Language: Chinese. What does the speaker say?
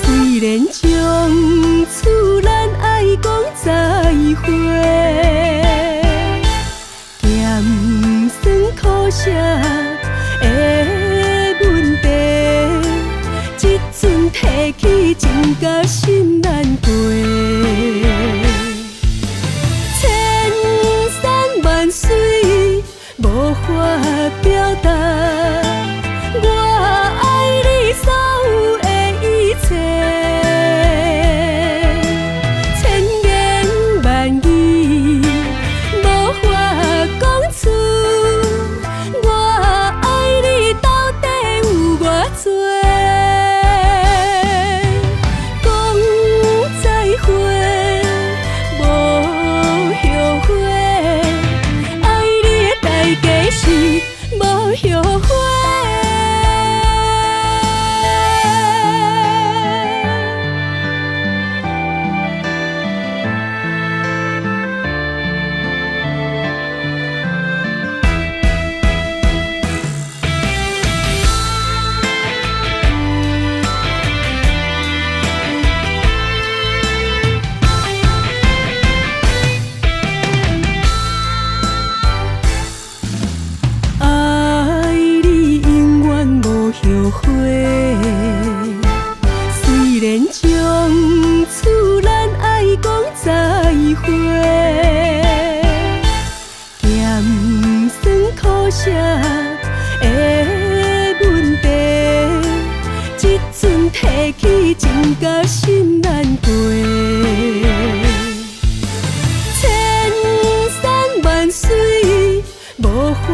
虽然将厝咱爱讲再会，咸酸苦涩的问题，这阵提起真甲心难过。千山万水无法表达，我爱你所有的一切，千言万语无法讲出，我爱你到底有偌多？讲再会，无后悔，爱你的代价是无后悔。爱你永远无后悔，虽然将厝咱爱讲再会，咸酸苦涩的问题，这阵提起真甲心难过。千山万水无法